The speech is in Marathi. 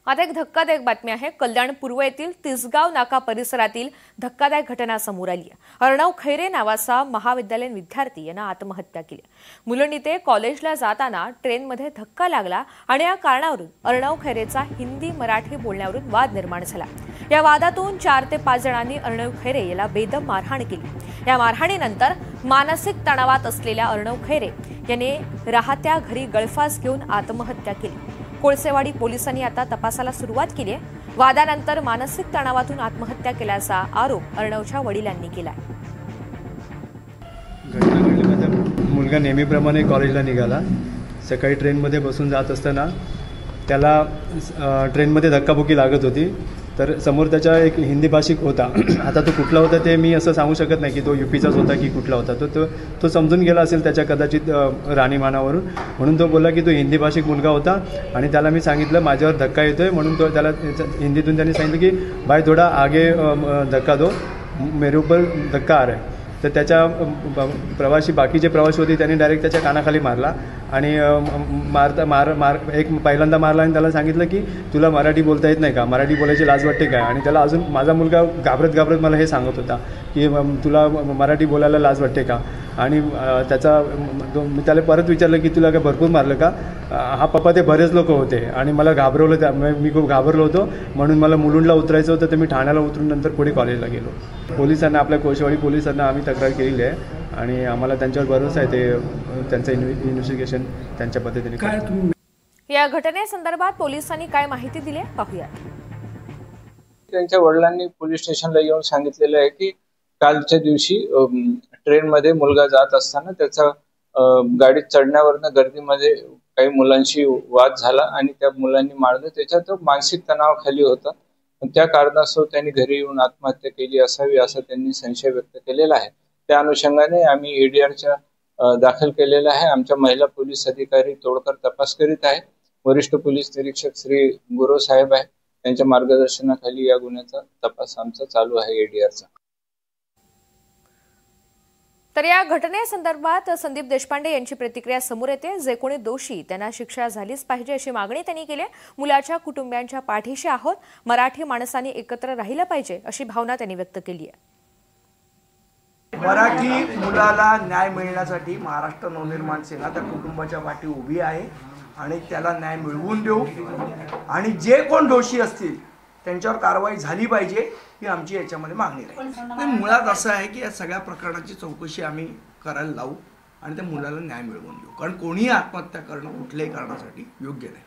आता एक धक्कादायक बातमी आहे। कल्याण पूर्व येथील तिसगाव नाका परिसरातील धक्कादायक घटना समोर आली आहे। अर्णव खैरे नावाचा महाविद्यालयीन विद्यार्थी याने आत्महत्या केली। मुलुंड इथे कॉलेजला जाताना ट्रेनमध्ये धक्का लागला आणि या कारणावरून अर्णव खैरेचा हिंदी मराठी बोलण्यावरून वाद निर्माण झाला। या वादातून 4 ते 5 जणांनी अर्णव खैरे याला बेदम मारहाण केली। या मारहाणीनंतर मानसिक तणावात असलेल्या अर्णव खैरे याने राहत्या घरी गळफास घेऊन आत्महत्या केली। कोळसेवाडी पोलिसांनी आता तपासाला सुरुवात केली आहे। वादानंतर मानसिक तणावातून आत्महत्या केल्याचा आरोप अर्णवच्या वडिलांनी केला आहे। घटना घडली, माझा मुलगा नेहमीप्रमाणे कॉलेजला निघाला। सकाळी ट्रेनमध्ये बसून जात असताना त्याला ट्रेनमध्ये धक्काबुक्की लागत होती। तर समोर त्याचा एक हिंदी भाषिक होता। आता तो कुठला होता ते मी असं सांगू शकत नाही की तो यूपीचाच होता की कुठला होता। तो समजून गेला असेल त्याच्या कदाचित राहणीमानावरून, म्हणून तो बोलला की तो हिंदी भाषिक मुलगा होता। आणि त्याला मी सांगितलं माझ्यावर धक्का येतोय, म्हणून तो त्याला हिंदीतून त्यांनी सांगितलं की भाई थोडा आगे धक्का दो, मेरे ऊपर धक्का आ रहा है। तर त्याच्या बाकीचे प्रवासी होते त्यांनी डायरेक्ट त्याच्या कानाखाली मारला आणि पहिल्यांदा मारला आणि त्याला सांगितलं की तुला मराठी बोलता येत नाही का, मराठी बोलायची लाज वाटते काय। आणि त्याला अजून माझा मुलगा घाबरत मला हे सांगत होता की तुला मराठी बोलायला लाज वाटते का। आणि मी त्याला परत विचारलं की तुला काय भरपूर मारलं का। हा पप्पा ते बरेच लोक होते आणि मला घाबरवलं, त्यामुळे मी खूप घाबरलो होतो, म्हणून मला मुलुंडला उतरायचं होतं। तर मी ठाण्याला उतरून नंतर पुढे कॉलेजला गेलो। पोलिसांना, आपल्या कोळसेवाडी पोलिसांना आम्ही तक्रार केलेली आहे आणि आम्हाला त्यांच्यावर भरोसा आहे, ते त्यांचं इन्व्हेस्टिगेशन त्यांच्या पद्धतीने। या घटनेसंदर्भात पोलिसांनी काय माहिती दिली पाहूया। त्यांच्या वडिलांनी पोलीस स्टेशनला येऊन सांगितलेलं आहे की कालच्या दिवशी ट्रेनमध्ये मुलगा जात असताना त्याचा गाडीत चढण्यावरनं गर्दीमध्ये काही मुलांशी वाद झाला आणि त्या मुलांनी मारलं। त्याच्यात मानसिक तणाव खाली होता, त्या कारणास्तव त्यांनी घरी येऊन आत्महत्या केली असावी असा त्यांनी संशय व्यक्त केलेला आहे। त्या अनुषंगाने आम्ही एडीआरच्या दाखल केलेला आहे। आमच्या महिला पोलीस अधिकारी तोडकर तपास करीत आहे। वरिष्ठ पोलीस निरीक्षक श्री गुरव साहेब आहे, त्यांच्या मार्गदर्शनाखाली या गुन्ह्याचा तपास आमचा चालू आहे एडीआरचा। तर या घटनेसंदर्भात संदीप देशपांडे यांची प्रतिक्रिया समोर येते। जे कोणी दोषी त्यांना शिक्षा झालीच पाहिजे अशी मागणी त्यांनी केली आहे। मुलाच्या कुटुंबियांच्या पाठीशी आहोत, मराठी माणसांनी एकत्र राहिलं पाहिजे अशी भावना त्यांनी व्यक्त केली आहे। मराठी मुलाला न्याय मिळण्यासाठी महाराष्ट्र नवनिर्माण सेना त्या कुटुंबाच्या पाठी उभी आहे आणि त्याला न्याय मिळवून देऊ आणि जे कोण दोषी असतील त्यांच्यावर कारवाई झाली पाहिजे ही आमची याच्यामध्ये मागणी आहे। मुळात असं आहे की या सगळ्या प्रकरणाची चौकशी आम्ही करायला लावू आणि त्या मुलाला न्याय मिळवून देऊ, कारण कोणीही आत्महत्या करणं कुठल्याही कारणासाठी योग्य नाही।